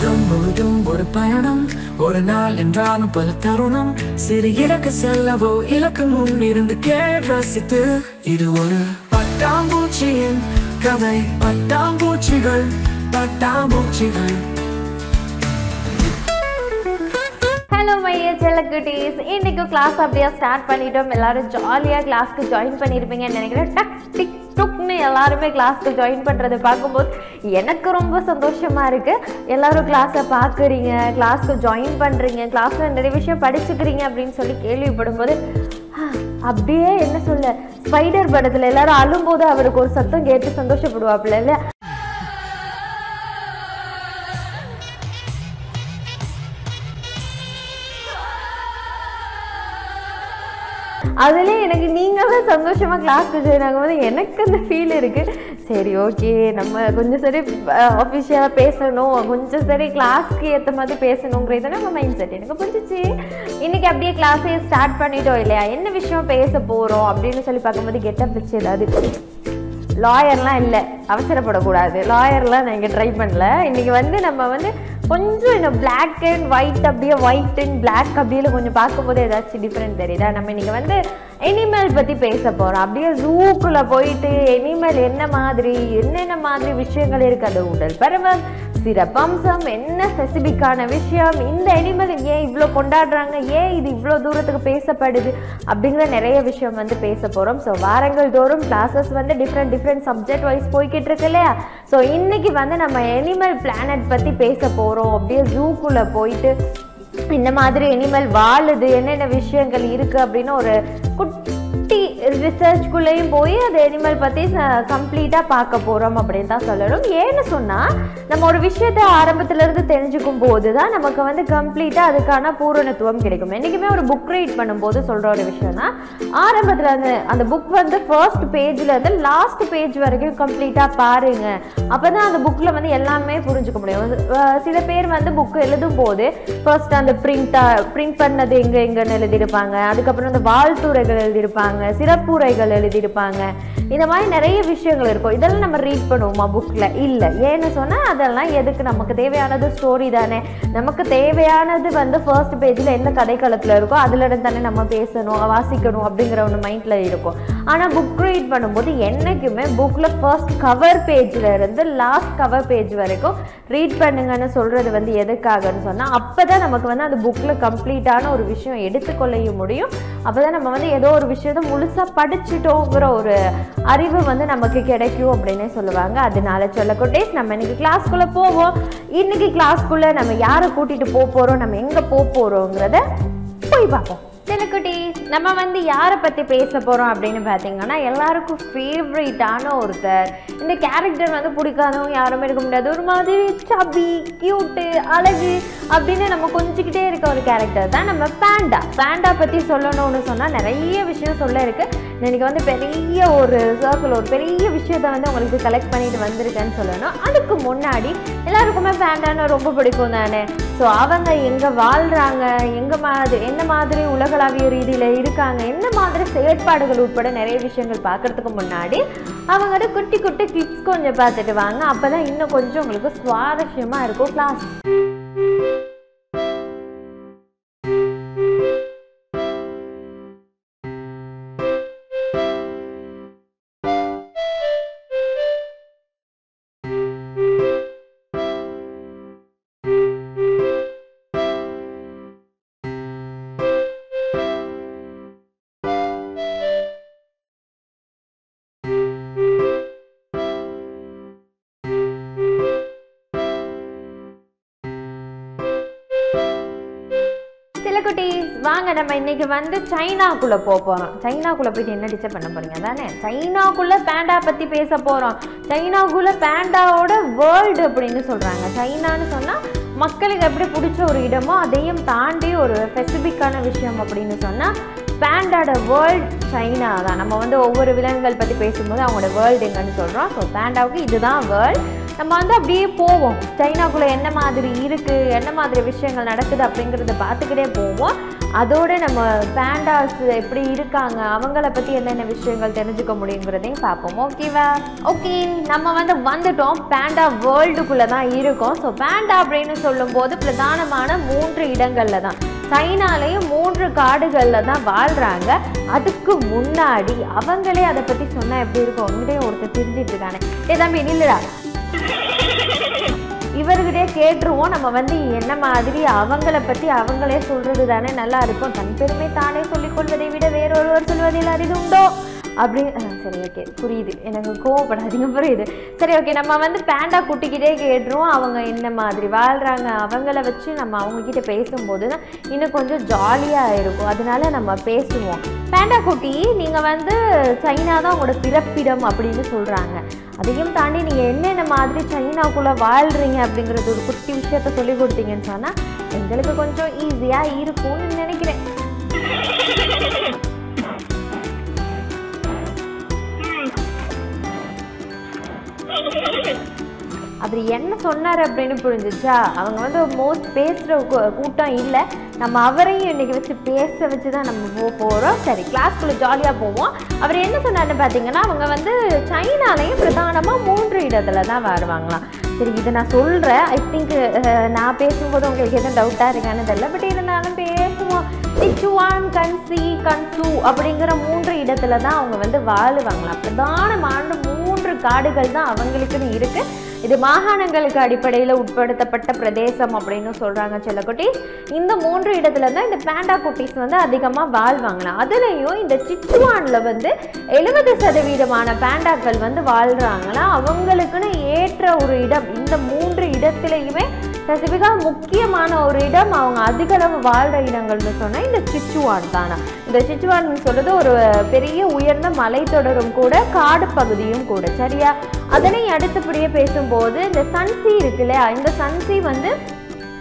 உலகம் முழுதும் ஒரு பயணம், ஒரு நாள் என்றாலும் பல தருணம். சிறு இலக்கு செல்லவோ இலக்கு முன் இருந்து ரசித்து. இது ஒரு பட்டாம்பூச்சியின் கதை. பட்டாம்பூச்சிகள் பட்டாம்பூச்சிகள். ஹலோ மைய செல்லக்குட்டீஸ், இன்னைக்கு கிளாஸ் அப்படியே ஸ்டார்ட் பண்ணிட்டோம். எல்லாரும் ஜாலியாக கிளாஸ்க்கு ஜாயின் பண்ணியிருப்பீங்கன்னு நினைக்கிறேன். டக் டிக் டுக்னு எல்லாருமே கிளாஸ்க்கு ஜாயின் பண்ணுறதை பார்க்கும்போது எனக்கு ரொம்ப சந்தோஷமாக இருக்குது. எல்லோரும் கிளாஸை பார்க்குறீங்க, கிளாஸ்க்கு ஜாயின் பண்ணுறீங்க, கிளாஸில் நிறைய விஷயம் படிச்சுக்கிறீங்க அப்படின்னு சொல்லி கேள்விப்படும்போது அப்படியே என்ன சொல்ல, ஸ்பைடர் படத்தில் எல்லாரும் அழும்போது அவருக்கு ஒரு சத்தம் கேட்டு சந்தோஷப்படுவாப்புல இல்லை? அதுலேயே எனக்கு நீங்களும் சந்தோஷமாக கிளாஸ்க்கு ஜாயின் ஆகும்போது எனக்கு அந்த ஃபீல் இருக்குது. சரி, ஓகே, நம்ம கொஞ்சம் சரி ஆஃபிஷியலாக பேசணும், கொஞ்சம் சரி கிளாஸ்க்கு ஏற்ற மாதிரி பேசணுங்கிறது நம்ம மைண்ட் செட் எனக்கு புரிஞ்சிச்சு. இன்றைக்கி அப்படியே கிளாஸே ஸ்டார்ட் பண்ணிட்டோம் இல்லையா? என்ன விஷயம் பேச போகிறோம் அப்படின்னு சொல்லி பார்க்கும்போது கெட்டப் வச்சு ஏதாவது லாயர்லாம் இல்லை, அவசரப்படக்கூடாது. லாயர்லாம் நான் இங்கே ட்ரை பண்ணல. இன்றைக்கி நம்ம கொஞ்சம் இந்த பிளாக் அண்ட் ஒயிட், அப்படியே ஒயிட் அண்ட் பிளாக் அப்படியே கொஞ்சம் பார்க்கும்போது ஏதாச்சும் டிஃப்ரெண்ட் தெரியுதா? நம்ம இன்றைக்கி எனிமல் பற்றி பேச போகிறோம். அப்படியே ஜூக்குள்ளே போயிட்டு எனிமல் என்னென்ன மாதிரி விஷயங்கள் இருக்குது, அது உடல் பருவம், சிறப்பம்சம், என்ன ஸ்பெசிஃபிக்கான விஷயம், இந்த அனிமல் ஏன் இவ்வளோ கொண்டாடுறாங்க, ஏன் இது இவ்வளோ தூரத்துக்கு பேசப்படுது அப்படிங்கிற நிறைய விஷயம் பேச போகிறோம். ஸோ வாரங்கள் தோறும் கிளாஸஸ் டிஃப்ரெண்ட் சப்ஜெக்ட் வைஸ் போய்கிட்டு இருக்கு இல்லையா? ஸோ இன்னைக்கு நம்ம அனிமல் பிளானட் பற்றி பேச போகிறோம். அப்படியே ஜூக்குள்ளே போயிட்டு இந்த மாதிரி அனிமல் வாழுது, என்னென்ன விஷயங்கள் இருக்குது அப்படின்னு ஒரு குட்டி ரிசர்ச்குள்ளேயும் போய் அது அனிமல் பற்றி கம்ப்ளீட்டாக பார்க்க போகிறோம் அப்படின்னு தான் சொல்லணும். ஏன்னு சொன்னால் நம்ம ஒரு விஷயத்தை ஆரம்பத்துலேருந்து தெரிஞ்சுக்கும் போது தான் நமக்கு கம்ப்ளீட்டாக அதுக்கான பூரணத்துவம் கிடைக்கும். என்றைக்குமே ஒரு புக் ரீட் பண்ணும்போது சொல்கிற ஒரு விஷயம் தான், ஆரம்பத்தில் அந்த புக் ஃபர்ஸ்ட் பேஜ்லேருந்து லாஸ்ட் பேஜ் வரைக்கும் கம்ப்ளீட்டாக பாருங்கள். அப்போ தான் அந்த புக்கில் எல்லாமே புரிஞ்சுக்க முடியும். சில பேர் புக்கு எழுதும் போது ஃபர்ஸ்ட் அந்த பிரிண்ட் பண்ணது எங்கன்னு எழுதியிருப்பாங்க, அதுக்கப்புறம் அந்த வாழ்த்துறைகள் எழுதியிருப்பாங்க, சிறப்புரைகள் எழுதியிருப்பாங்க, இந்த மாதிரி நிறைய விஷயங்கள் இருக்கும். இதெல்லாம் நம்ம ரீட் பண்ணுவோமா புக்கில்? இல்லை. ஏன்னு சொன்னால் அதெல்லாம் எதுக்கு? நமக்கு தேவையானது ஸ்டோரி தானே. நமக்கு தேவையானது ஃபர்ஸ்ட் பேஜில் எந்த கதைக்களத்தில் இருக்கோ அதிலிருந்து தானே நம்ம பேசணும், வாசிக்கணும் அப்படிங்கிற ஒன்று மைண்டில் இருக்கும். ஆனால் புக் ரீட் பண்ணும்போது என்றைக்குமே புக்கில் ஃபர்ஸ்ட் கவர் பேஜில் இருந்து லாஸ்ட் கவர் பேஜ் வரைக்கும் ரீட் பண்ணுங்கன்னு சொல்கிறது எதுக்காகன்னு சொன்னால் அப்போ தான் நமக்கு அந்த புக்கில் கம்ப்ளீட்டான ஒரு விஷயம் எடுத்துக்கொள்ளையும் முடியும். அப்போ தான் நம்ம ஏதோ ஒரு விஷயத்தை முழுசாக படிச்சுட்டோங்கிற ஒரு அறிவு நமக்கு கிடைக்கும் அப்படின்னே சொல்லுவாங்க. அதனால சொல்லக்குட்டீஸ், நம்ம இன்னைக்கு கிளாஸ்க்குள்ளே போவோம். இன்னைக்கு கிளாஸ்க்குள்ளே நம்ம யாரை கூட்டிகிட்டு போகிறோம், நம்ம எங்கே போகிறோங்கிறத போய் பார்ப்போம். செல்லக்குட்டீஸ், நம்ம யாரை பற்றி பேச போகிறோம் அப்படின்னு பார்த்தீங்கன்னா எல்லாருக்கும் ஃபேவரேட்டான ஒருத்தர். இந்த கேரக்டர் பிடிக்காதவங்க யாருமே இருக்க முடியாது. ஒரு மாதிரி சப்பி, கியூட்டு, அழகு அப்படின்னு நம்ம கொஞ்சிக்கிட்டே இருக்க ஒரு கேரக்டர் தான் நம்ம பேண்டா பற்றி சொல்லணும்னு சொன்னால் நிறைய விஷயம் சொல்ல இருக்குது. எனக்கு பெரிய ஒரு சர்க்கிள், ஒரு பெரிய விஷயத்த உங்களுக்கு கலெக்ட் பண்ணிட்டு வந்திருக்கேன்னு சொல்லணும். அதுக்கு முன்னாடி எல்லாருக்குமே பேண்டான்னு ரொம்ப பிடிக்கும் தானே. ஸோ அவங்க எங்கே வாழ்கிறாங்க, என்ன மாதிரி உலகளாவிய ரீதியில் இருக்காங்க, என்ன மாதிரி செயற்பாடுகள் உட்பட நிறைய விஷயங்கள் பார்க்குறதுக்கு முன்னாடி அவங்களோட குட்டி குட்டி கிளிப்ஸ் கொஞ்சம் பார்த்துட்டு வாங்க. அப்போ தான் இன்னும் கொஞ்சம் உங்களுக்கு சுவாரஸ்யமாக இருக்கும் கிளாஸ். குட்டீஸ், வாங்க நம்ம இன்னைக்கு சைனாக்குள்ளே போகிறோம். சைனாக்குள்ளே போயிட்டு என்ன டீச்சர் பண்ண போகிறீங்க தானே? சைனாக்குள்ளே பேண்டா பற்றி பேச போகிறோம். சைனாக்குள்ளே பேண்டாவோட வேர்ல்டு அப்படின்னு சொல்கிறாங்க. சைனான்னு சொன்னால் மக்களுக்கு எப்படி பிடிச்ச ஒரு இடமோ அதையும் தாண்டி ஒரு ஸ்பெசிஃபிக்கான விஷயம் அப்படின்னு சொன்னால் பேண்டாட வேர்ல்ட் சைனா தான். நம்ம வந்து ஒவ்வொரு விலங்குகள் பற்றி பேசும்போது அவங்களோட வேர்ல்டு எங்கன்னு சொல்கிறோம். ஸோ பேண்டாவுக்கு இதுதான் வேர்ல்ட். நம்ம வந்து அப்படியே போவோம், சைனாக்குள்ளே என்ன மாதிரி இருக்குது, என்ன மாதிரி விஷயங்கள் நடக்குது அப்படிங்கிறத பார்த்துக்கிட்டே போவோம். அதோடு நம்ம பேண்டாஸ் எப்படி இருக்காங்க, அவங்கள பற்றி என்னென்ன விஷயங்கள் தெரிஞ்சுக்க முடியுங்கிறதையும் பார்ப்போம். ஓகேவா? ஓகே, நம்ம வந்து வந்துட்டோம், பேண்டா வேர்ல்டுக்குள்ளே தான் இருக்கோம். ஸோ பேண்டா அப்படின்னு சொல்லும்போது பிரதானமான 3 இடங்களில் தான், சைனாலேயும் 3 காடுகளில் தான் வாழ்கிறாங்க. அதுக்கு முன்னாடி அவங்களே அதை பற்றி சொன்னால் எப்படி இருக்கும், அவங்ககிட்டே ஒருத்தர் தெரிஞ்சிட்டு இருக்கானே, ஏ தம்பி நில்லுடா, இவர்கிட்டே கேட்டுருவோம். நம்ம வந்து என்ன மாதிரி அவங்கள பற்றி அவங்களே சொல்கிறது தானே நல்லா இருக்கும். தன் பெருமை தானே சொல்லிக்கொள்வதை விட வேறொருவர் சொல்வதில் அரிதுண்டோ அப்படி. சரி, ஓகே, புரியுது, எனக்கு கோவப்படாதீங்க, புரியுது. சரி, ஓகே, நம்ம வந்து பேண்டா குட்டிக்கிட்டே கேட்டுருவோம் அவங்க என்ன மாதிரி வாழ்கிறாங்க. அவங்கள வச்சு நம்ம அவங்கக்கிட்ட பேசும்போது தான் இன்னும் கொஞ்சம் ஜாலியாக இருக்கும். அதனால நம்ம பேசுவோம். பேண்டா குட்டி, நீங்கள் வந்து சைனா தான் உங்களோட பிறப்பிடம் அப்படின்னு சொல்கிறாங்க. அதையும் தாண்டி நீங்கள் என்னென்ன மாதிரி சைனாக்குள்ளே வாழ்கிறீங்க அப்படிங்கிறது ஒரு குட்டி விஷயத்த சொல்லி கொடுத்தீங்கன்னு சொன்னால் எங்களுக்கு கொஞ்சம் ஈஸியாக இருக்கும்னு நினைக்கிறேன். அப்படி என்ன சொன்னார் அப்படின்னு புரிஞ்சிச்சா? அவங்க வந்து மோஸ்ட் பேசுகிற கூட்டம் இல்லை, நம்ம அவரையும் இன்றைக்கி வச்சு பேச வச்சு தான் நம்ம போகிறோம். சரி, கிளாஸ்க்குள்ளே ஜாலியாக போவோம். அவர் என்ன சொன்னார்னு பார்த்தீங்கன்னா, அவங்க வந்து சைனாலையும் பிரதானமாக 3 இடத்துல தான் வருவாங்களாம். சரி, இதை நான் சொல்கிறேன். ஐ திங்க் நான் பேசும்போது உங்களுக்கு எதுவும் டவுட்டாக இருக்கான்னு தெரியல, பட் இருந்தாலும் பேசுவோம். சிச்சுவான், கன்சி, கன்சு அப்படிங்கிற 3 இடத்துல தான் அவங்க வந்து வாழுவாங்களாம். பிரதானமான 3 காடுகள் தான் அவங்களுக்குன்னு இருக்குது. இது மாகாணங்களுக்கு அடிப்படையில் உட்படுத்தப்பட்ட பிரதேசம் அப்படின்னு சொல்கிறாங்க செல்லக்குட்டி. இந்த 3 இடத்துல தான் இந்த பேண்டா குட்டீஸ் வந்து அதிகமாக வாழ்வாங்களாம். அதுலேயும் இந்த சிச்சுவானில் வந்து 70% பேண்டாக்கள் வந்து வாழ்கிறாங்களாம். அவங்களுக்குன்னு ஏற்ற ஒரு இடம், இந்த 3 இடத்துலையுமே ஸ்பெசிஃபிக்காக முக்கியமான ஒரு இடம், அவங்க அதிகளவு வாழ்கிற இடங்கள்னு சொன்னால் இந்த சிச்சுவான் தானா. இந்த சிச்சுவான் சொல்கிறது ஒரு பெரிய உயர்ந்த மலைத்தொடரும் கூட, காடு பகுதியும் கூட, சரியா? அதனை அடுத்தபடியே பேசும்போது இந்த சன்சி இருக்கு இல்லையா, இந்த சன்சி வந்து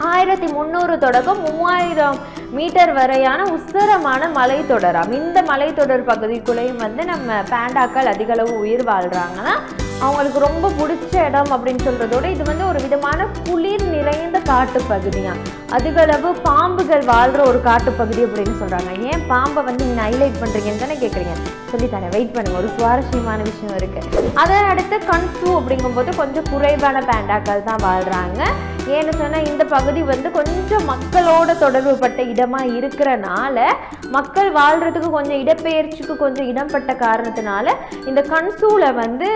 1300 தொடக்கம் 3000 மீட்டர் வரையான உசரமான மலைத்தொடராம். இந்த மலைத்தொடர் பகுதிக்குள்ளேயும் வந்து நம்ம பேண்டாக்கள் அதிகளவு உயிர் வாழ்கிறாங்கன்னா அவங்களுக்கு ரொம்ப பிடிச்ச இடம் அப்படின்னு சொல்கிறதோட இது வந்து ஒரு விதமான குளிர் நிறைந்த காட்டு பகுதியாக, அதிகளவு பாம்புகள் வாழ்கிற ஒரு காட்டு பகுதி அப்படின்னு சொல்கிறாங்க. ஏன் பாம்பை வந்து நீங்கள் ஹைலைட் பண்ணுறீங்கன்னு தானே கேட்குறீங்க, சொல்லித்தானே, வெயிட் பண்ணுங்கள், ஒரு சுவாரஸ்யமான விஷயம் இருக்குது. அதை அடுத்து கன்சு அப்படிங்கும்போது கொஞ்சம் குறைவான பேண்டாக்கள் தான் வாழ்கிறாங்க. ஏன்னு சொன்னால் இந்த பகுதி வந்து கொஞ்சம் மக்களோட தொடர்பு பட்ட இடமாக இருக்கிறனால, மக்கள் வாழ்கிறதுக்கு கொஞ்சம் இடப்பெயர்ச்சிக்கு கொஞ்சம் இடம்பட்ட காரணத்தினால இந்த கன்சூவில் வந்து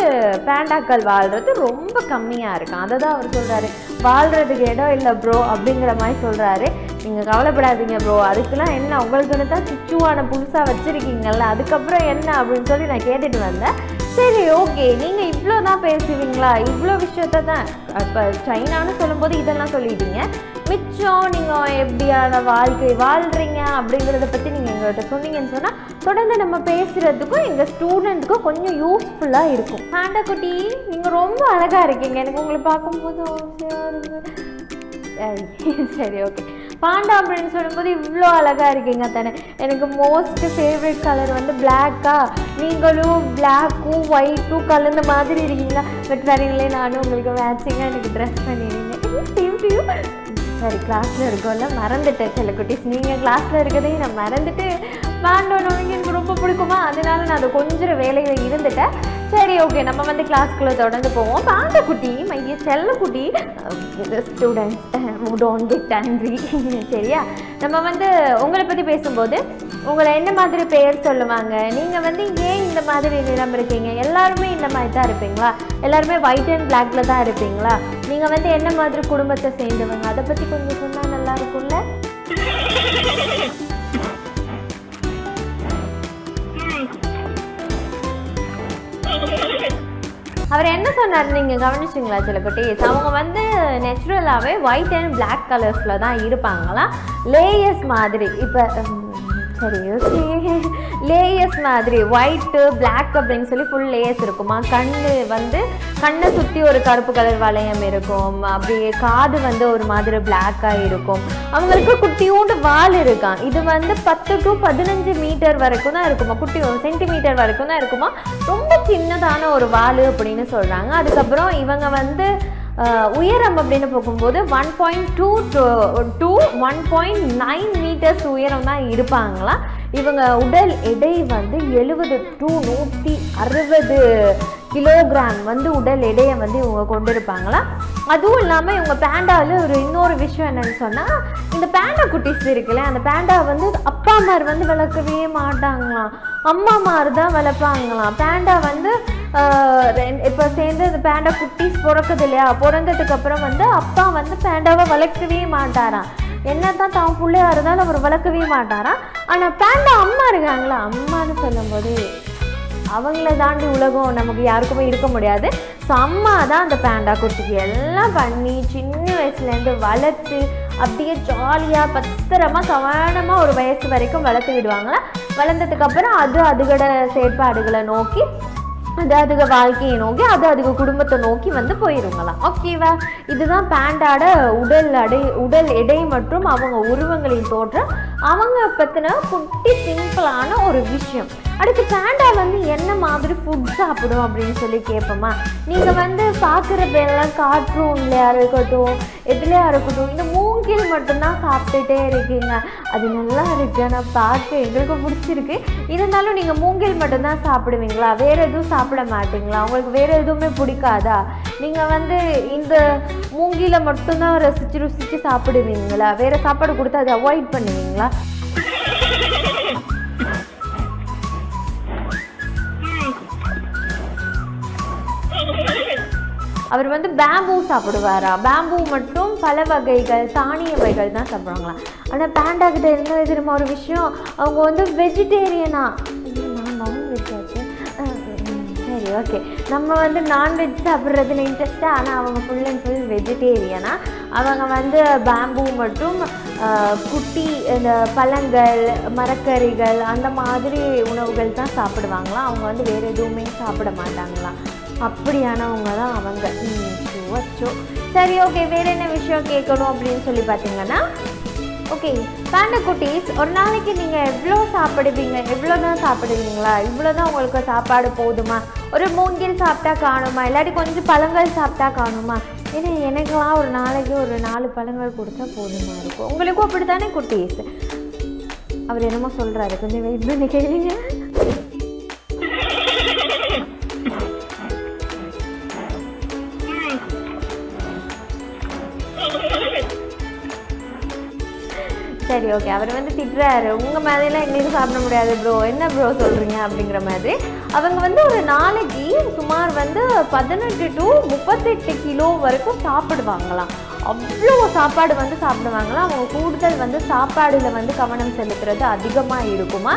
பேண்டாக்கள் வாழ்கிறது ரொம்ப கம்மியாக இருக்கும். அதை தான் அவர் சொல்கிறாரு, வாழ்கிறதுக்கு இடம் இல்லை ப்ரோ அப்படிங்கிற மாதிரி சொல்கிறாரு. நீங்கள் கவலைப்படாதீங்க ப்ரோ, அதுக்கெல்லாம் என்ன, உங்களுக்குன்னு தான் சிச்சுவான புதுசாக வச்சுருக்கீங்கல்ல, அதுக்கப்புறம் என்ன அப்படின்னு சொல்லி நான் கேட்டுட்டு வந்தேன். சரி, ஓகே, நீங்கள் இவ்வளோ தான் பேசுவீங்களா, இவ்வளோ விஷயத்த தான் இப்போ சைனான்னு சொல்லும்போது இதெல்லாம் சொல்லிட்டீங்க, மிச்சம் நீங்கள் எப்படியான வாழ்க்கை வாழ்கிறீங்க அப்படிங்கிறத பற்றி நீங்கள் எங்கள்கிட்ட சொன்னீங்கன்னு சொன்னால் தொடர்ந்து நம்ம பேசுகிறதுக்கும் எங்கள் ஸ்டூடெண்ட்டுக்கும் கொஞ்சம் யூஸ்ஃபுல்லாக இருக்கும். பேண்டா குட்டி, நீங்கள் ரொம்ப அழகாக இருக்கீங்க, எனக்கு உங்களை பார்க்கும்போது சரி, ஓகே. பாண்டா அப்படின்னு சொல்லும்போது இவ்வளோ அழகாக இருக்கீங்க தானே. எனக்கு மோஸ்ட் ஃபேவரட் கலர் வந்து பிளாக்கா, நீங்களும் பிளாக்கும் ஒயிட்டும் கலந்த மாதிரி இருக்கீங்களா, பட் வரீங்களே நானும் உங்களுக்கு மேட்சிங்காக எனக்கு ட்ரெஸ் பண்ணிடுங்க. சரி, கிளாஸில் இருக்கோம்ல, மறந்துட்டேன் செல்லக்குட்டீஸ், நீங்கள் கிளாஸில் இருக்கிறதையும் நான் மறந்துட்டு பாண்டோன்னு எனக்கு ரொம்ப பிடிக்குமா, அதனால நான் அதை கொஞ்சம் வேலையில் இருந்துட்டேன். சரி, ஓகே, நம்ம வந்து கிளாஸ்க்குள்ளே தொடர்ந்து போவோம். பாண்டா குட்டி, மைய செல்லக்குட்டி, ஸ்டூடெண்ட்ஸ் டோன்ட் கெட் ஆங்க்ரி, சரியா? நம்ம வந்து உங்களை பற்றி பேசும்போது உங்களை என்ன மாதிரி பெயர் சொல்லுவாங்க, நீங்கள் வந்து ஏன் இந்த மாதிரி நிறம் இருக்கீங்க, எல்லாருமே இந்த மாதிரி தான் இருப்பீங்களா, எல்லாருமே ஒயிட் அண்ட் பிளாக்ல தான் இருப்பீங்களா, நீங்கள் வந்து என்ன மாதிரி குடும்பத்தை சேர்ந்தவங்க, அதை பற்றி கொஞ்சம் சொன்னால் நல்லா இருக்கும்ல. அவர் என்ன சொன்னார் நீங்கள் கவனிச்சிங்களா செல்லக்குட்டீஸ்? அவங்க வந்து நேச்சுரலாகவே ஒயிட் அண்ட் பிளாக் கலர்ஸில் தான் இருப்பாங்களா, லேயர்ஸ் மாதிரி. இப்போ சரி ஓகே. லேயர்ஸ் மாதிரி ஒயிட்டு பிளாக் அப்படின்னு சொல்லி ஃபுல் லேயர்ஸ் இருக்குமா? கண்ணை சுற்றி ஒரு கருப்பு கலர் வளையம் இருக்கும். அப்படியே காது ஒரு மாதிரி பிளாக்காக இருக்கும். அவங்களுக்கு குட்டியோண்டு வால் இருக்கான். இது 10 to 15 மீட்டர் வரைக்கும் தான் இருக்குமா, குட்டி சென்டிமீட்டர் வரைக்கும் தான் இருக்குமா. ரொம்ப சின்னதான ஒரு வால் அப்படின்னு சொல்கிறாங்க. அதுக்கப்புறம் இவங்க உயரம் அப்படின்னு போகும்போது 1.2 to 1.9 மீட்டர்ஸ் உயரம் தான் இருப்பாங்களா. இவங்க உடல் எடை 70 to 160 கிலோகிராம் உடல் எடையை இவங்க கொண்டு இருப்பாங்களா. அதுவும் இல்லாமல் இவங்க பேண்டாவில் இன்னொரு விஷயம் என்னன்னு சொன்னால், இந்த பேண்டா குட்டிஸ் இருக்குல்ல, அந்த பேண்டா அப்பாமார் வளர்க்கவே மாட்டாங்களாம், அம்மாமார் தான் வளர்ப்பாங்களாம். பேண்டா இப்போ சேர்ந்து இந்த பேண்டா குட்டிஸ் பிறக்குது இல்லையா, பிறந்ததுக்கு அப்புறம் அப்பா பேண்டாவை வளர்க்கவே மாட்டாராம். என்னதான் தான் பிள்ளையா இருந்தாலும் அவர் வளர்க்கவே மாட்டாராம். ஆனால் பேண்டா அம்மா இருக்காங்களா, அம்மான்னு சொல்லும்போது அவங்கள தாண்டி உலகம் நமக்கு யாருக்குமே இருக்க முடியாது. ஸோ அம்மா தான் அந்த பேண்டா குட்டிக்கு எல்லாம் பண்ணி சின்ன வயசுலேருந்து வளர்த்து அப்படியே ஜாலியாக பத்திரமா கவனமாக ஒரு வயசு வரைக்கும் வளர்த்து விடுவாங்களா. வளர்ந்ததுக்கப்புறம் அதுகளோட செயற்பாடுகளை நோக்கி, அதுக வாழ்க்கையை நோக்கி, அதுக குடும்பத்தை நோக்கி போயிருங்களாம். ஓகேவா? இதுதான் பேண்டாட உடல் எடை மற்றும் அவங்க உருவங்களின் தோற்றம், அவங்க பற்றின குட்டி சிம்பிளான ஒரு விஷயம். அடுத்து பேண்டா என்ன மாதிரி ஃபுட் சாப்பிடும் அப்படின்னு சொல்லி கேட்போமா. நீங்கள் பார்க்குறதெல்லாம் கார்ட்டூன்லையா இருக்கட்டும், எதுலையா இருக்கட்டும், இந்த மூங்கில் மட்டும்தான் சாப்பிட்டுட்டே இருக்கீங்க. அது நல்லா இருக்கு, நான் பார்த்து எங்களுக்கு பிடிச்சிருக்கு. இருந்தாலும் நீங்கள் மூங்கில் மட்டும்தான் சாப்பிடுவீங்களா, வேறு எதுவும் சாப்பிட மாட்டீங்களா? உங்களுக்கு வேறு எதுவுமே பிடிக்காதா? நீங்கள் இந்த மூங்கில மட்டும்தான் ருசிச்சு சாப்பிடுவீங்களா? வேறு சாப்பாடு கொடுத்தா அதை அவாய்ட் பண்ணுவீங்களா? அவர் பேம்பூ சாப்பிடுவாரா? பேம்பூ மற்றும் பல வகைகள் தானிய வகைகள் தான் சாப்பிடுவாங்களாம். ஆனால் பேண்டா கிட்ட என்ன தெரியுமா ஒரு விஷயம், அவங்க வெஜிடேரியனா. நான் நான்வெஜ் ஆச்சு. சரி ஓகே, நம்ம நான்வெஜ் சாப்பிட்றதுல இன்ட்ரெஸ்ட்டு. ஆனால் அவங்க ஃபுல் அண்ட் ஃபுல் வெஜிடேரியனா. அவங்க பேம்பூ மற்றும் குட்டி இந்த பழங்கள், மரக்கறிகள் அந்த மாதிரி உணவுகள் தான் சாப்பிடுவாங்களாம். அவங்க வேறு எதுவுமே சாப்பிட மாட்டாங்களாம். அப்படியானவங்க தான் அவங்க. வச்சோ சரி ஓகே. வேறு என்ன விஷயம் கேட்கணும் அப்படின்னு சொல்லி பார்த்தீங்கன்னா, ஓகே பேண்டா குட்டீஸ், ஒரு நாளைக்கு நீங்கள் எவ்வளோ சாப்பிடுவீங்க? எவ்வளோ தான் சாப்பிடுவீங்களா? இவ்வளோ தான் உங்களுக்கு சாப்பாடு போதுமா? ஒரு மூங்கில் சாப்பிட்டா காணுமா, இல்லாட்டி கொஞ்சம் பழங்கள் சாப்பிட்டா காணுமா? ஏன்னா எனக்குலாம் ஒரு நாளைக்கு ஒரு 4 பழங்கள் கொடுத்தா போதுமா இருக்கும். உங்களுக்கும் அப்படி தானே குட்டீஸ்? அவர் என்னமோ சொல்கிறாரு, கொஞ்சம் வெயிட் பண்ணி கேளுங்க. சரி ஓகே, அவர் திட்டுறாரு, உங்கள் மாதிரிலாம் எங்களுக்கு சாப்பிட முடியாது ப்ரோ, என்ன ப்ரோ சொல்கிறீங்க அப்படிங்கிற மாதிரி. அவங்க ஒரு நாளைக்கு சுமார் 18 to 38 கிலோ வரைக்கும் சாப்பிடுவாங்களாம். அவ்வளோ சாப்பாடு சாப்பிடுவாங்களாம். அவங்க கூடுதல் சாப்பாடில் கவனம் செலுத்துறது அதிகமாக இருக்குமா.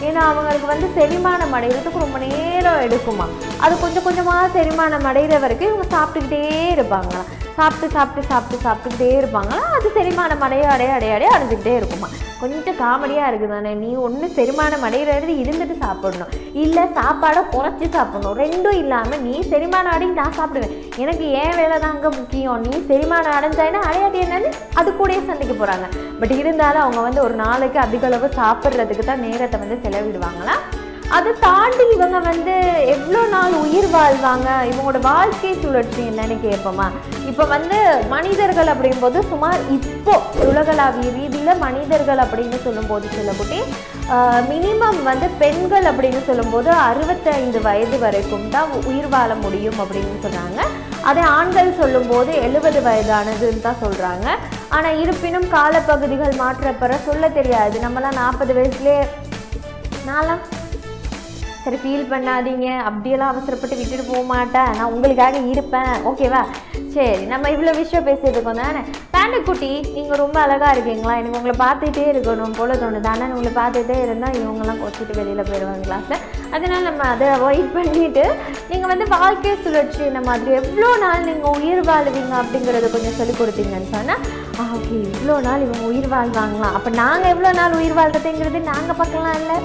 ஏன்னா அவங்களுக்கு செரிமானம் அடைகிறதுக்கு ரொம்ப நேரம் எடுக்குமா. அது கொஞ்சம் கொஞ்சமாக செரிமானம் அடைகிற வரைக்கும் இவங்க சாப்பிட்டுக்கிட்டே இருப்பாங்களாம். சாப்பிட்டுக்கிட்டே இருப்பாங்களா. அது செரிமானம் அடைஞ்சிக்கிட்டே இருக்குமா. கொஞ்சம் காமெடியாக இருக்குது தானே. நீ ஒன்று செரிமானம் அடைகிறது இருந்துட்டு சாப்பிடணும், இல்லை சாப்பாடை குறைச்சி சாப்பிடணும். ரெண்டும் இல்லாமல் நீ செரிமானம் அடைஞ்சு நான் சாப்பிடுவேன், எனக்கு ஏன் வேலை தாங்க முக்கியம். நீ செரிமானம் அடைஞ்சாயினா அடையாட்டி என்னன்னு அது கூடயே சண்டைக்கு போகிறாங்க. பட் இருந்தாலும் அவங்க ஒரு நாளைக்கு அதிக அளவு சாப்பிட்றதுக்கு தான் நேரத்தை செலவிடுவாங்களா. அதை தாண்டி இவங்க எவ்வளோ நாள் உயிர் வாழ்வாங்க, இவங்களோட வாழ்க்கை சுழற்சி என்னன்னு கேட்போமா. இப்போ மனிதர்கள் அப்படிங்கும்போது சுமார் இப்போ உலகளாவிய ரீதியில் மனிதர்கள் அப்படின்னு சொல்லும்போது சொல்லக்கூட்டி மினிமம் பெண்கள் அப்படின்னு சொல்லும்போது 65 வயது வரைக்கும் தான் உயிர் வாழ முடியும் அப்படின்னு சொல்கிறாங்க. அதே ஆண்கள் சொல்லும்போது 70 வயதானதுன்னு தான் சொல்கிறாங்க. ஆனால் இருப்பினும் காலப்பகுதிகள் மாற்றப்பெற சொல்ல தெரியாது. நம்மளாம் 40 வயசுலேயே நான்லாம் சரி ஃபீல் பண்ணாதீங்க, அப்படியெல்லாம் அவசரப்பட்டு விட்டுட்டு போக மாட்டேன், நான் உங்களுக்காக இருப்பேன், ஓகேவா. சரி, நம்ம இவ்வளோ விஷயம் பேசியிருக்கோம் தானே. பேண்டா குட்டி, நீங்கள் ரொம்ப அழகாக இருக்கீங்களா, எனக்கு உங்களை பார்த்துட்டே இருக்கணும் போல தோணுது. ஆனால் உங்களை பார்த்துட்டே இருந்தால் இவங்கெல்லாம் கொச்சிட்டு வெளியில் போயிடுவாங்க கிளாஸில். அதனால் நம்ம அதை அவாய்ட் பண்ணிவிட்டு நீங்கள் வாழ்க்கை சுழற்சி இந்த மாதிரி எவ்வளோ நாள் நீங்கள் உயிர் வாழுவீங்க அப்படிங்கிறத கொஞ்சம் சொல்லிக் கொடுத்தீங்கன்னு சொன்னால் ஓகே, இவ்வளோ நாள் இவங்க உயிர் வாழ்வாங்களா? அப்போ நாங்கள் எவ்வளோ நாள் உயிர் வாழ்றதுங்கிறது நாங்கள் பார்க்கலாம் இல்லை?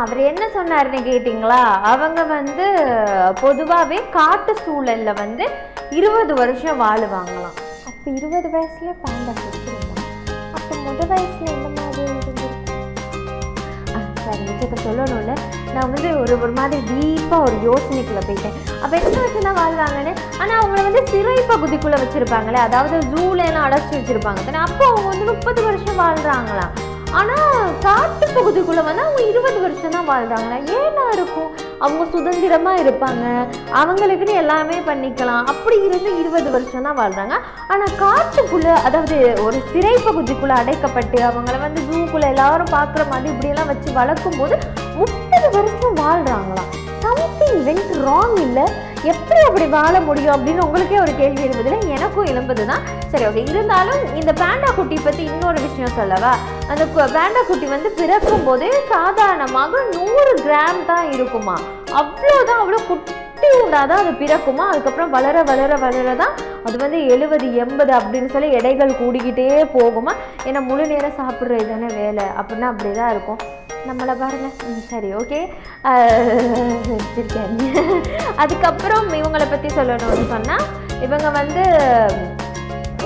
அவர் என்ன சொன்னாருன்னு கேட்டிங்களா? அவங்க வந்து பொதுவாகவே காட்டு சூழலில் வந்து 20 வருஷம் வாழுவாங்களாம். அப்போ 20 வயசுல பேண்டா வச்சுருந்தோம். அப்போ முதல் வயசுல எந்த மாதிரி இருந்தது? சரி, நிச்சயத்தை சொல்லணும்ல. நான் வந்து ஒரு மாதிரி டீப்பாக ஒரு யோசனைக்குள்ளே போயிட்டேன். அப்போ எத்தனை வருஷம் தான் வாழ்வாங்கன்னு. ஆனால் அவங்கள வந்து சிறை பகுதிக்குள்ளே வச்சுருப்பாங்களே, அதாவது ஜூலெல்லாம் அடைச்சி வச்சுருப்பாங்க தானே. அப்போ அவங்க வந்து 30 வருஷம் வாழ்கிறாங்களாம். ஆனால் காட்டு பகுதிக்குள்ளே வந்து அவங்க 20 வருஷம் தான் வாழ்கிறாங்களா? ஏன்னா இருக்கும், அவங்க சுதந்திரமாக இருப்பாங்க, அவங்களுக்குன்னு எல்லாமே பண்ணிக்கலாம். அப்படி இருந்து 20 வருஷம் தான் வாழ்கிறாங்க. ஆனால் காட்டுக்குள்ளே, அதாவது ஒரு சிறை பகுதிக்குள்ளே அடைக்கப்பட்டு அவங்கள வந்து ஜூக்குள்ளே எல்லாரும் பார்க்குற மாதிரி இப்படியெல்லாம் வச்சு வளர்க்கும் போது 30 வருஷம் வாழ்கிறாங்களாம். சம்திங் வென்ட் ராங் இல்லை? எப்படி அப்படி வாழ முடியும் அப்படின்னு உங்களுக்கே ஒரு கேள்வி இருந்ததுல எனக்கும் எழும்புது தான். சரி, ஓகே. இருந்தாலும் இந்த பேண்டா குட்டி பற்றி இன்னொரு விஷயம் சொல்லவா? அந்த பேண்டா குட்டி வந்து பிறக்கும் போதே சாதாரணமாக 100 கிராம் தான் இருக்குமா. அவ்வளோதான், அவ்வளோ குட்டி உண்டாதான் அது பிறக்குமா. அதுக்கப்புறம் வளர வளர வளர தான் அது வந்து 70, 80 அப்படின்னு சொல்லி எடைகள் கூடிக்கிட்டே போகுமா. ஏன்னா முழு நேரம் சாப்பிட்றது தானே வேலை, அப்படின்னா அப்படி தான் இருக்கும். நம்மளை பாருங்க. சரி, ஓகே. அதுக்கப்புறம் இவங்களை பற்றி சொல்லணும்னு சொன்னால், இவங்க வந்து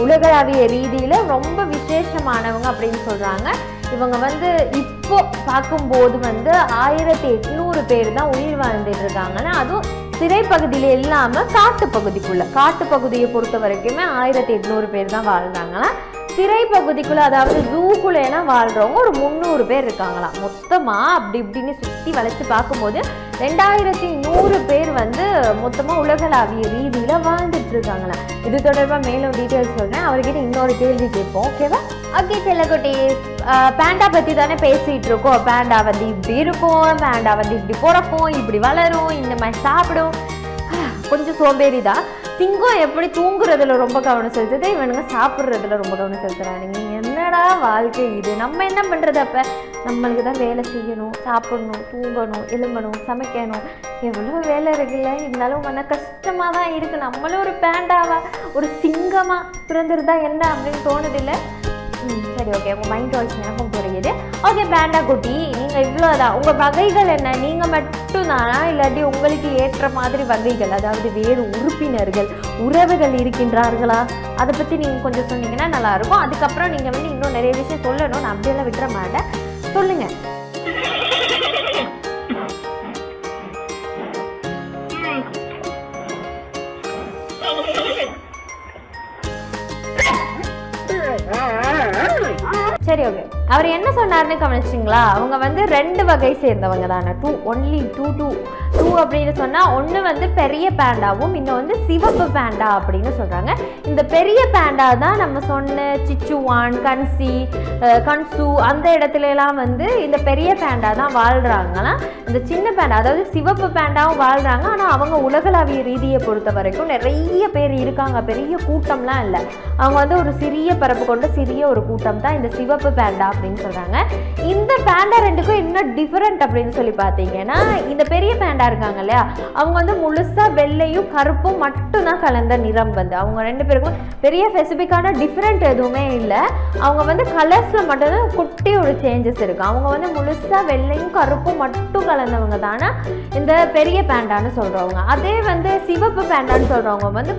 உலகளாவிய ரீதியில் ரொம்ப விசேஷமானவங்க அப்படின்னு சொல்கிறாங்க. இவங்க வந்து இப்போ பார்க்கும்போது வந்து 1800 பேர் தான் உயிர் வாழ்ந்துட்டு இருக்காங்கன்னா, அதுவும் சிறைப்பகுதியில் இல்லாமல் காட்டுப்பகுதியை பொறுத்த வரைக்குமே 1800 பேர் தான் வாழ்ந்தாங்கன்னா, சிறை பகுதிக்குள்ளே, அதாவது ஜூக்குள்ளேலாம் வாழ்கிறவங்க ஒரு 300 பேர் இருக்காங்களாம். மொத்தமாக அப்படி இப்படின்னு சுற்றி வளைச்சி பார்க்கும்போது 2100 பேர் வந்து மொத்தமாக உலகளாவிய ரீதியில் வாழ்ந்துட்டு இருக்காங்களாம். இது தொடர்பாக மேலும் டீட்டெயில்ஸ் சொல்கிறேன். அவர்கிட்ட இன்னொரு கேள்வி கேட்போம், ஓகேவா? ஓகே செல்லக்குட்டி, பேண்டா பற்றி தானே பேசிகிட்டு இருக்கோம். பேண்டா வந்து இப்படி இருக்கும், பேண்டா வந்து இப்படி பிறக்கும், இப்படி வளரும், இந்த மாதிரி சாப்பிடும். கொஞ்சம் சோம்பேறி தான். சிங்கம் எப்படி தூங்குறதுல ரொம்ப கவனம் செலுத்துது, இவனுங்க சாப்பிட்றதுல ரொம்ப கவனம் செலுத்துறானுங்க. என்னடா வாழ்க்கை இது? நம்ம என்ன பண்ணுறது? அப்போ நம்மளுக்கு தான் வேலை செய்யணும், சாப்பிடணும், தூங்கணும், எழும்பணும், சமைக்கணும், எவ்வளோ வேலை இருக்குல்ல. இருந்தாலும் மன கஷ்டமாக தான் இருக்குது. நம்மளும் ஒரு பேண்டாவா, ஒரு சிங்கமாக பிறந்திருந்தா என்ன அப்படின்னு தோணுதில்லை? சரி, ஓகே. உங்கள் மைண்ட் வாய்ஸ் எனக்கும் புரியுது. ஓகே, பேண்டா குட்டி, நீங்கள் இவ்வளோதான். உங்கள் வகைகள் என்ன? நீங்கள் மட்டும்தானா, இல்லாட்டி உங்களுக்கு ஏற்ற மாதிரி வகைகள், அதாவது வேறு உறுப்பினர்கள், உறவுகள் இருக்கின்றார்களா? அதை பற்றி நீங்கள் கொஞ்சம் சொன்னீங்கன்னா நல்லாயிருக்கும். அதுக்கப்புறம் நீங்கள் வந்து இன்னும் நிறைய விஷயம் சொல்லணும். நான் அப்படியெல்லாம் விட்டுற மாட்டேன், சொல்லுங்கள். சரி, ஓகே. அவர் என்ன சொன்னார்னு கவனிச்சிங்களா? அவங்க வந்து 2 வகை சேர்ந்தவங்க தானே. ஒன்லி டூ அப்படின்னு சொன்னால், ஒன்று வந்து பெரிய பேண்டாவும், இன்னும் வந்து சிவப்பு பேண்டா அப்படின்னு சொல்கிறாங்க. இந்த பெரிய பேண்டா தான் நம்ம சொன்ன சிச்சுவான், கன்சு அந்த இடத்துலலாம் வந்து இந்த பெரிய பேண்டா தான் வாழ்கிறாங்களாம். இந்த சின்ன பேண்டா, அதாவது சிவப்பு பேண்டாவும் வாழ்கிறாங்க. ஆனால் அவங்க உலகளாவிய ரீதியை பொறுத்த வரைக்கும் நிறைய பேர் இருக்காங்க, பெரிய கூட்டம்லாம் இல்லை. அவங்க வந்து ஒரு சிறிய பரப்பு கொண்ட சிறிய ஒரு கூட்டம் தான் இந்த சிவப்பு பேண்டா அப்படின்னு சொல்கிறாங்க. இந்த பேண்டா ரெண்டுக்கும் என்ன டிஃபரெண்ட் அப்படின்னு சொல்லி பார்த்தீங்கன்னா, இந்த பெரிய பேண்டா இருக்காங்க இல்லையா, அவங்க வந்து முழுசாக வெள்ளையும் கருப்பும் மட்டும்தான் கலந்த நிறம். வந்து அவங்க 2 பேருக்கும் பெரிய ஸ்பெசிஃபிக்கான டிஃப்ரெண்ட் எதுவுமே இல்லை. அவங்க வந்து கலர்ஸில் மட்டும்தான் குட்டி ஒரு சேஞ்சஸ் இருக்குது. அவங்க வந்து முழுசாக வெள்ளையும் கருப்பும் மட்டும் கலந்தவங்க தானே இந்த பெரிய பேண்டான்னு சொல்கிறவங்க. அதே வந்து சிவப்பு பேண்டான்னு சொல்கிறவங்க வந்து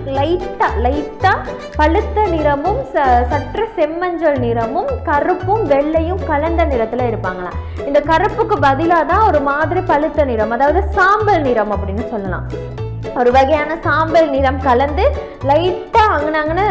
லைட்டாக பழுத்த நிறமும் சற்று செம்மஞ்சள் நிறமும் கருப்பும் வெள்ளையும் கலந்த நிறத்தில் இருப்பாங்களாம். இந்த கருப்புக்கு பதிலாக தான் ஒரு மாதிரி பழுத்த நிறம், அதாவது சாம்பல் நிறம் அப்படின்னு சொல்லலாம். ஒரு வகையான சாம்பல் நிறம் கலந்து லைட்டாக அங்கன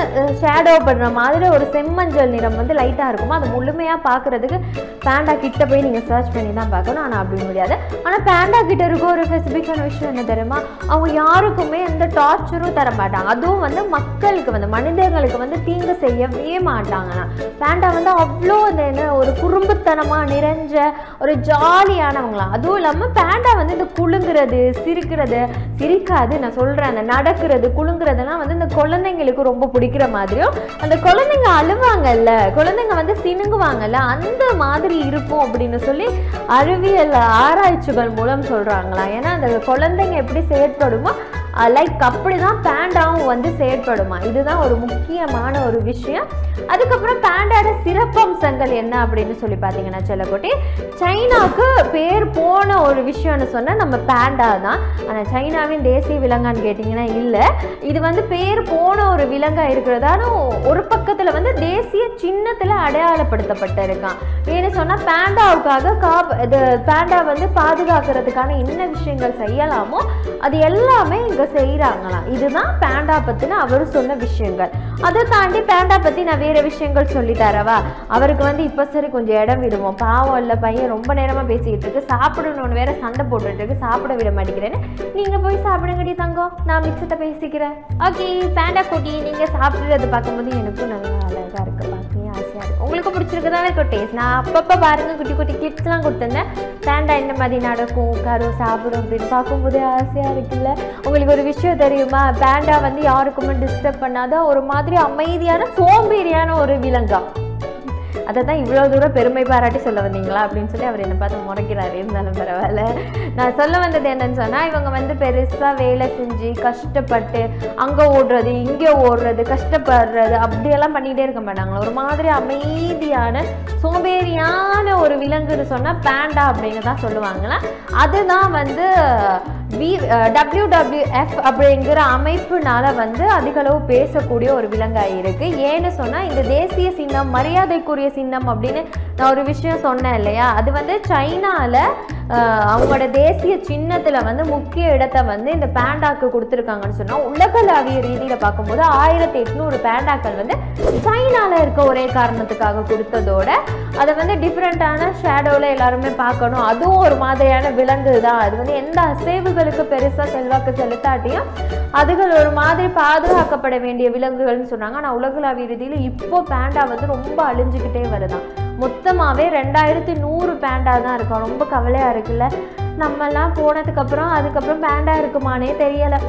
ஷேடோ பண்ணுற மாதிரி ஒரு செம்மஞ்சள் நிறம் வந்து லைட்டாக இருக்குமா. அது முழுமையாக பார்க்குறதுக்கு பேண்டா கிட்ட போய் நீங்கள் சர்ச் பண்ணி தான் பார்க்கணும். ஆனால் அப்படி முடியாது. ஆனால் பேண்டா கிட்ட இருக்க ஒரு ஸ்பெசிஃபிக்கான விஷயம் என்ன தெரியுமா? அவங்க யாருக்குமே எந்த டார்ச்சரும் தர மாட்டாங்க. அதுவும் வந்து மக்களுக்கு வந்து மனிதர்களுக்கு வந்து தீங்கு செய்யவே மாட்டாங்கன்னா. பேண்டா வந்து அவ்வளோ அந்த என்ன ஒரு குறும்புத்தனமாக நிறைஞ்ச ஒரு ஜாலியானவங்களாம். அதுவும் இல்லாமல் பேண்டா வந்து இந்த குலுங்குறது சிரிக்காது நான் சொல்கிறேன், அந்த நடக்கிறது குலுங்குறதுலாம் வந்து இந்த குழந்தைங்களுக்கு ரொம்ப பிடிக்கிற மாதிரியும், அந்த குழந்தைங்க அழுவாங்கல்ல, குழந்தைங்க வந்து சினுங்குவாங்கல்ல, அந்த மாதிரி இருக்கும் அப்படின்னு சொல்லி அறிவியல் ஆராய்ச்சிகள் மூலம் சொல்கிறாங்களாம். ஏன்னா அந்த குழந்தைங்க எப்படி செயற்படுமோ லைக் அப்படி தான் பேண்டாவும் வந்து செயற்படுமா. இதுதான் ஒரு முக்கியமான ஒரு விஷயம். அதுக்கப்புறம் பேண்டாவோட சிறப்பம்சங்கள் என்ன அப்படின்னு சொல்லி பார்த்தீங்கன்னா செல்லக்குட்டி, சைனாவுக்கு பேர் போன ஒரு விஷயம்னு சொன்னால் நம்ம பேண்டா தான். ஆனால் சைனாவின் தேசிய விலங்கான்னு கேட்டிங்கன்னா இல்லை, இது வந்து பேர் போன ஒரு விலங்காக இருக்கிறதாலும் ஒரு பக்கத்தில் வந்து தேசிய சின்னத்தில் அடையாளப்படுத்தப்பட்டு இருக்கான். ஏன்னு சொன்னால் பேண்டாவுக்காக இது பேண்டா வந்து பாதுகாக்கிறதுக்கான என்ன விஷயங்கள் செய்யலாமோ அது எல்லாமே இங்கே செய்கிறாங்களாம். இதுதான் பேண்டா பற்றின அவர் சொன்ன விஷயங்கள். அதை தாண்டி பேண்டா பற்றி நான் வேறு விஷயங்கள் சொல்லித்தரவா? அவருக்கு வந்து இப்போ சரி கொஞ்சம் இடம் விடுவோம், பாவம் இல்லை பையன் ரொம்ப நேரமாக பேசிக்கிட்டு இருக்கு, சாப்பிடணும்னு வேற சண்டை போட்டுட்டு இருக்கு, சாப்பிட விட மாட்டேங்கிறேன்னு, நீங்கள் போய் சாப்பிடுங்கடி தங்கம், நான் மிச்சத்தை பேசிக்கிறேன். ஓகே பேண்டா குட்டி, நீங்கள் சாப்பிட்றது பார்க்கும்போது எனக்கும் நல்லா அழகாக இருக்குது, பார்க்க ஆசையாக இருக்குது. உங்களுக்கு பிடிச்சிருக்குதானே குட்டீஸ்? நான் அப்பப்போ பாருங்கள் குட்டி குட்டி கிட்ஸ்லாம் கொடுத்துருந்தேன், பேண்டா இந்த மாதிரி நடக்கும் உட்காரும் சாப்பிடும் அப்படின்னு பார்க்கும்போது ஆசையாக இருக்குல்ல. உங்களுக்கு ஒரு விஷயம் தெரியுமா, பேண்டா வந்து யாருக்குமே டிஸ்டர்ப் பண்ணாத ஒரு மாதிரி அமைதியான சோம்பேறியான ஒரு விலங்கா. அதை தான் இவ்வளோ தூரம் பெருமை பாராட்டி சொல்ல வந்தீங்களா அப்படின்னு சொல்லி அவர் என்னை பார்த்து முறைக்கிறாரு. இருந்தாலும் பரவாயில்ல. நான் சொல்ல வந்தது என்னன்னு சொன்னால், இவங்க வந்து பெருசாக வேலை செஞ்சு கஷ்டப்பட்டு அங்கே ஓடுறது இங்கே ஓடுறது கஷ்டப்படுறது அப்படியெல்லாம் பண்ணிகிட்டே இருக்க மாட்டாங்களா. ஒரு மாதிரி அமைதியான சோம்பேறியான ஒரு விலங்குன்னு சொன்னால் பேண்டா அப்படின்னு தான் சொல்லுவாங்களா. அதுதான் வந்து WWF அப்படிங்கிற அமைப்புனால வந்து அதிகளவு பேசக்கூடிய ஒரு விலங்காக இருக்குது. ஏன்னு சொன்னால் இந்த தேசிய சின்னம் மரியாதைக்குரிய சின்னம் அப்படின்னு நான் ஒரு விஷயம் சொன்னேன் இல்லையா, அது வந்து சைனாவில் அவங்களோட தேசிய சின்னத்தில் வந்து முக்கிய இடத்தை வந்து இந்த பேண்டாக்கு கொடுத்துருக்காங்கன்னு சொன்னால், உலகளாவிய ரீதியில் பார்க்கும்போது 1800 பேண்டாக்கள் வந்து சைனாவில் இருக்க ஒரே காரணத்துக்காக கொடுத்ததோட அதை வந்து டிஃப்ரெண்ட்டான ஷேடோவில் எல்லாருமே பார்க்கணும், அதுவும் ஒரு மாதிரியான விலங்கு தான், அது வந்து எந்த அசைவுகளுக்கு பெருசாக செல்வாக்கு செலுத்தாட்டியும் அதுகள் ஒரு மாதிரி பாதுகாக்கப்பட வேண்டிய விலங்குகள்னு சொன்னாங்க. ஆனால் உலகளாவிய ரீதியில் இப்போ பேண்டா வந்து ரொம்ப அழிஞ்சுக்கிட்டே வருதான். மொத்தமாகவே 2100 பேண்டா தான் இருக்கும். ரொம்ப கவலையாக இருக்குல்ல. நம்மெல்லாம் போனதுக்கப்புறம் அதுக்கப்புறம் பேண்டா இருக்குமானே தெரியலை.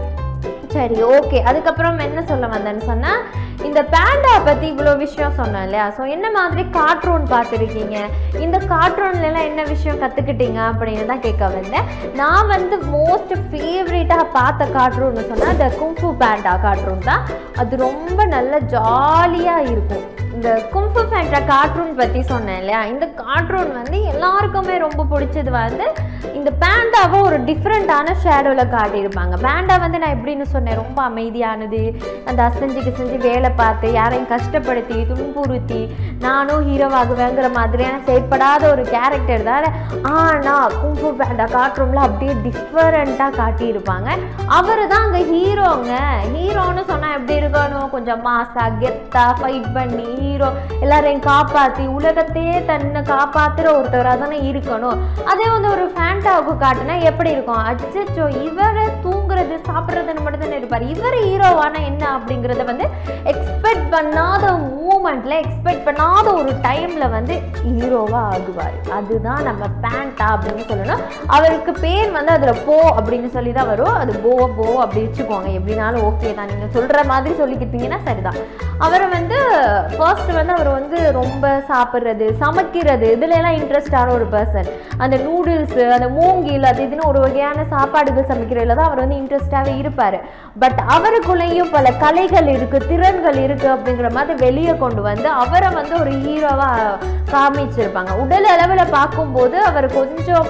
சரி ஓகே, அதுக்கப்புறம் என்ன சொல்ல வந்தேன்னு சொன்னால், இந்த பேண்டா பற்றி இவ்வளோ விஷயம் சொன்னேன் இல்லையா. ஸோ என்ன மாதிரி கார்ட்டூன் பார்த்துருக்கீங்க, இந்த கார்ட்டூன்லாம் என்ன விஷயம் கற்றுக்கிட்டீங்க அப்படின்னு தான் கேட்க வந்தேன். நான் வந்து மோஸ்ட் ஃபேவரேட்டாக பார்த்த கார்ட்டூன்னு சொன்னால் இந்த குங்ஃபு பேண்டா கார்ட்டூன் தான். அது ரொம்ப நல்ல ஜாலியாக இருக்கும். இந்த குங்ஃபு பேண்டா கார்ட்டூன் பற்றி சொன்னேன் இல்லையா, இந்த கார்ட்டூன் வந்து எல்லாருக்குமே ரொம்ப பிடிச்சது வந்து இந்த பேண்டாவை ஒரு டிஃப்ரெண்ட்டான ஷேடோவில் காட்டியிருப்பாங்க. பேண்டா வந்து நான் எப்படின்னு சொன்னேன், ரொம்ப அமைதியானது, அந்த செஞ்சு வேலை பார்த்து யாரையும் கஷ்டப்படுத்தி துன்புறுத்தி நானும் ஹீரோவாகுவேங்கிற மாதிரியான செயற்படாத ஒரு கேரக்டர் தான். ஆனால் குங்ஃபு பேண்டா கார்ட்டூனில் அப்படியே டிஃப்ரெண்ட்டாக காட்டியிருப்பாங்க. அவர் தான் அங்கே ஹீரோங்க. ஹீரோன்னு சொன்னால் எப்படி இருக்கணும், கொஞ்சம் மாசா கெத்தா ஃபைட் பண்ணி ஹீரோ எல்லாரையும் காப்பாற்றி உலகத்தையே தன்னை காப்பாற்றுற ஒருத்தராக தானே இருக்கணும். அதே வந்து ஒரு ஃபேண்டாவுக்கு காட்டுனா எப்படி இருக்கும், அச்சோ இவரை தூங்குறது சாப்பிட்றதுன்னு மட்டும் தானே இருப்பார், இவர் ஹீரோவான என்ன அப்படிங்கிறத வந்து எக்ஸ்பெக்ட் பண்ணாத மூமெண்ட்டில் எக்ஸ்பெக்ட் பண்ணாத ஒரு டைமில் வந்து ஹீரோவாக ஆகுவார். அதுதான் நம்ம பேண்டா அப்படின்னு சொல்லணும். அவருக்கு பேர் வந்து அதில் போ அப்படின்னு சொல்லி தான் வரும். அது போ அப்படி வச்சுக்கோங்க, எப்படினாலும் ஓகே தான், நீங்கள் சொல்கிற மாதிரி சொல்லிக்கிட்டீங்கன்னா சரிதான். அவரை வந்து ஃபர்ஸ்ட் வந்து அவர் வந்து ரொம்ப சாப்பிட்றது சமைக்கிறது இதுலலாம் இன்ட்ரெஸ்டான ஒரு பர்சன். அந்த நூடுல்ஸு அந்த மூங்கில் அது இதுன்னு ஒரு வகையான சாப்பாடுகள் சமைக்கிறதுல தான் அவர் வந்து இன்ட்ரெஸ்டாகவே இருப்பார். பட் அவருக்குள்ளேயும் பல கலைகள் இருக்குது, திறன்கள் இருக்குது அப்படிங்கிற மாதிரி வெளியே கொண்டு வந்து அவரை வந்து ஒரு ஹீரோவாக காமிச்சிருப்பாங்க. உடல் அளவில் பார்க்கும்போது அவர் கொஞ்சம்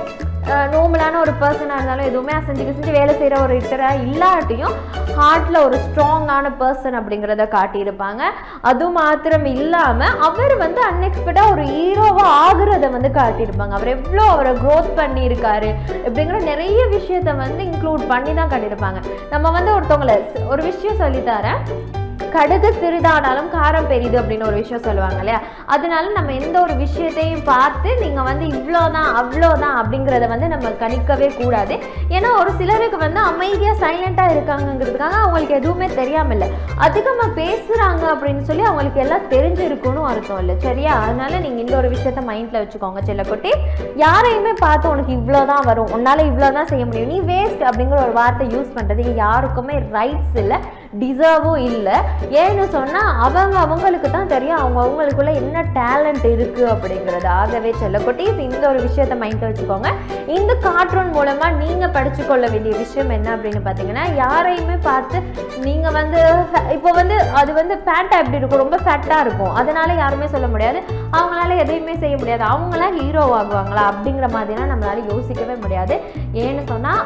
நார்மலான ஒரு பர்சனாக இருந்தாலும் எதுவுமே செஞ்சு வேலை செய்கிற ஒரு இட்டராக இல்லாட்டியும் ஹார்ட்டில் ஒரு ஸ்ட்ராங்கான பர்சன் அப்படிங்கிறத காட்டியிருப்பாங்க. அது மாத்திரம் இல்லாமல் அவர் வந்து அன்எக்ஸ்பெக்டாக ஒரு ஹீரோவாக ஆகுறத வந்து காட்டியிருப்பாங்க. அவர் எவ்வளோ அவரை க்ரோத் பண்ணியிருக்காரு அப்படிங்கிற நிறைய விஷயத்த வந்து இன்க்ளூட் பண்ணி தான் காட்டியிருப்பாங்க. நம்ம வந்து ஒருத்தவங்களை ஒரு விஷயம் சொல்லித்தரேன், கடுகு சிறிதானாலும் காரம் பெரிது அப்படின்னு ஒரு விஷயம் சொல்லுவாங்க இல்லையா. அதனால நம்ம எந்த ஒரு விஷயத்தையும் பார்த்து நீங்கள் வந்து இவ்வளோதான் அவ்வளோதான் அப்படிங்கிறத வந்து நம்ம கணிக்கவே கூடாது. ஏன்னா ஒரு சிலருக்கு வந்து அமைதியாக சைலண்ட்டாக இருக்காங்கிறதுக்காக அவங்களுக்கு எதுவுமே தெரியாமல் இல்லை, அதிகமாக பேசுகிறாங்க அப்படின்னு சொல்லி அவங்களுக்கு எல்லாம் தெரிஞ்சிருக்குன்னு அர்த்தம் இல்லை, சரியா? அதனால நீங்கள் இந்த ஒரு விஷயத்த மைண்டில் வச்சுக்கோங்க செல்லக்குட்டி. யாரையுமே பார்த்து உனக்கு இவ்வளோதான் வரும், உன்னால் இவ்வளோதான் செய்ய முடியும், நீ வேஸ்ட் அப்படிங்கிற ஒரு வார்த்தை யூஸ் பண்ணுறதுக்கு யாருக்குமே ரைட்ஸ் இல்லை, டிசர்வும் இல்லை. ஏன்னு சொன்னால் அவங்களுக்கு தான் தெரியும் அவங்களுக்குள்ள என்ன டேலண்ட் இருக்குது அப்படிங்கிறது. ஆகவே செல்லக்குட்டீஸ் இந்த ஒரு விஷயத்தை மைண்டில் வச்சுக்கோங்க. இந்த கார்ட்டூன் மூலமாக நீங்கள் படிச்சுக்கொள்ள வேண்டிய விஷயம் என்ன அப்படின்னு பார்த்தீங்கன்னா, யாரையுமே பார்த்து நீங்கள் வந்து இப்போ வந்து அது வந்து ஃபேட்டாக எப்படி இருக்கும், ரொம்ப ஃபேட்டாக இருக்கும், அதனால யாருமே சொல்ல முடியாது அவங்களால எதையுமே செய்ய முடியாது, அவங்களாம் ஹீரோ ஆகுவாங்களா அப்படிங்கிற மாதிரிலாம் நம்மளால யோசிக்கவே முடியாது. ஏன்னு சொன்னால்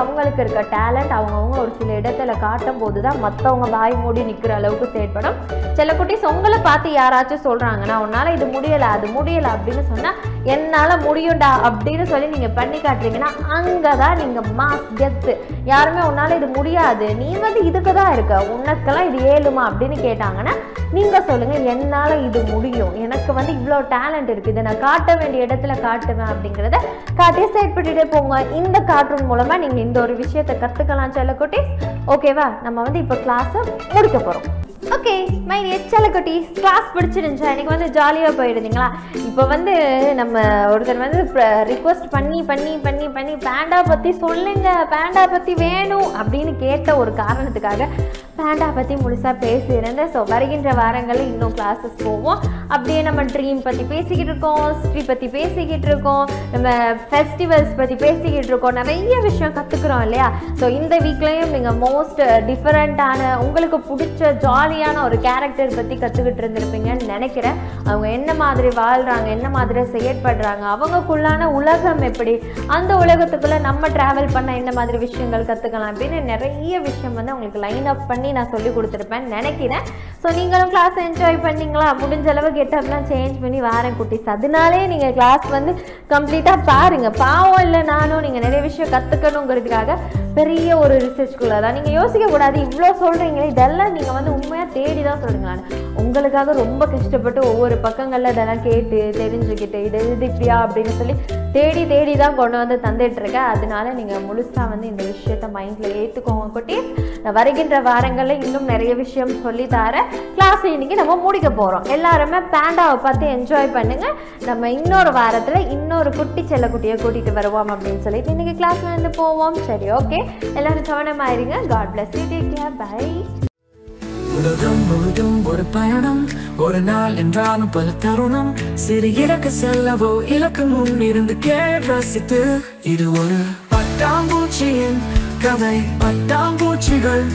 அவங்களுக்கு இருக்க டேலண்ட் அவங்கவுங்க ஒரு சில இடத்துல காட்டும் போது தான் மற்றவங்க வாய் மூடி நிற்கிற அளவுக்கு செயல்படும். செல்லக்குட்டீஸ் உங்களை பார்த்து யாராச்சும் சொல்கிறாங்கன்னா உன்னால் இது முடியலை அது முடியலை அப்படின்னு சொன்னால் என்னால் முடியும்டா அப்படின்னு சொல்லி நீங்கள் பண்ணி காட்டுறீங்கன்னா அங்கே தான் நீங்கள் மாஸ் கெத்து. யாருமே உன்னால் இது முடியாது, நீ வந்து இதுக்கு தான் இருக்க, உனக்கெல்லாம் இது ஏழுமா அப்படின்னு கேட்டாங்கன்னா நீங்கள் சொல்லுங்கள் என்னால் இது முடியும், எனக்கு வந்து இவ்வளோ டேலண்ட் இருக்குது, இதை நான் காட்ட வேண்டிய இடத்துல காட்டுவேன் அப்படிங்கிறத காட்டி செயல்பட்டுட்டே போங்க. இந்த கார்ட்டூன் மூலமாக நீங்கள் இந்த ஒரு விஷயத்தை கற்றுக்கலாம் செல்லக்குட்டீஸ். ஓகேவா? நம்ம வந்து இப்போ கிளாஸை முடிக்க போகிறோம். ஓகே மை டியர் செல்லக்குட்டீஸ், கிளாஸ் பிடிச்சிருந்துச்சா? எனக்கு வந்து ஜாலியாக போயிருந்தீங்களா? இப்போ வந்து நம்ம ஒருத்தர் வந்து ரிக்வெஸ்ட் பண்ணி பண்ணி பண்ணி பண்ணி பேண்டா பற்றி சொல்லுங்க, பேண்டா பற்றி வேணும் அப்படின்னு கேட்ட ஒரு காரணத்துக்காக பேண்டா பற்றி முழுசாக பேசியிருந்தேன். ஸோ வருகின்ற வாரங்களில் இன்னும் கிளாஸஸ் போவோம். அப்படியே நம்ம ட்ரீம் பற்றி பேசிக்கிட்டு இருக்கோம், ஹிஸ்ட்ரி பற்றி பேசிக்கிட்டு இருக்கோம், நம்ம ஃபெஸ்டிவல்ஸ் பற்றி பேசிக்கிட்டு இருக்கோம், நிறைய விஷயம் கற்றுக்குறோம் இல்லையா? ஸோ இந்த வீக்லேயும் நீங்கள் மோஸ்ட் டிஃப்ரெண்ட்டான உங்களுக்கு பிடிச்ச ஜாலியான ஒரு கேரக்டர் பற்றி கற்றுக்கிட்டு இருந்திருப்பீங்கன்னு நினைக்கிறேன். அவங்க என்ன மாதிரி வாழ்கிறாங்க, என்ன மாதிரி செயற்படுறாங்க, அவங்களுக்குள்ளான உலகம் எப்படி, அந்த உலகத்துக்குள்ளே நம்ம ட்ராவல் பண்ண என்ன மாதிரி விஷயங்கள் கற்றுக்கலாம் அப்படின்னு நிறைய விஷயம் வந்து உங்களுக்கு லைன் அப் பண்ணி நான் சொல்லி கொடுத்துருப்பேன்னு நினைக்கிறேன். ஸோ நீங்களும் கிளாஸ் என்ஜாய் பண்ணிங்களா? முடிஞ்ச அளவு கெட்டப்லாம் சேஞ்ச் பண்ணி வாரேன் குட்டீஸ். அதனாலே நீங்கள் கிளாஸ் வந்து கம்ப்ளீட்டாக பாருங்கள். பாவம் இல்லை நானும் நீங்கள் நிறைய விஷயம் கற்றுக்கணுங்கிறதுக்காக பெரிய ஒரு ரிசர்ச்குள்ளே தான் நீங்கள் யோசிக்கக்கூடாது. இவ்வளோ சொல்கிறீங்களே இதெல்லாம் நீங்கள் வந்து உண்மையாக தேடி தான் சொல்லுங்களான்னு உங்களுக்காக ரொம்ப கஷ்டப்பட்டு ஒவ்வொரு பக்கங்களில் இதெல்லாம் கேட்டு தெரிஞ்சுக்கிட்டு இது இப்படியா அப்படின்னு சொல்லி தேடி தேடி தான் கொண்டு வந்து தந்துட்டுருக்கேன். அதனால நீங்கள் முழுசாக வந்து இந்த விஷயத்த மைண்டில் ஏற்றுக்கோங்க குட்டீஸ். நான் வருகின்ற வாரங்களில் இன்னும் நிறைய விஷயம் சொல்லி தரேன். கிளாஸ் இன்னைக்கு நம்ம முடிக்க போகிறோம். எல்லாருமே பேண்டாவை பார்த்து என்ஜாய் பண்ணுங்கள். நம்ம இன்னொரு வாரத்தில் இன்னொரு குட்டி செல்லக்குட்டியை கூட்டிகிட்டு வருவோம் அப்படின்னு சொல்லிட்டு இன்றைக்கி கிளாஸில் இருந்து போவோம். சரி, ஓகே, எல்லாரும் கவனமாயிருங்க. God bless you, take care, bye. உலகம் முழுதும் ஒரு பயணம், ஒரு நாள் என்றாலும் பல தருணம், சிறு இலக்கு செல்லவோ இலக்கு முன் இருந்து ரசித்து. இது ஒரு பட்டாம்பூச்சியின் கதை, பட்டாம்பூச்சிகள்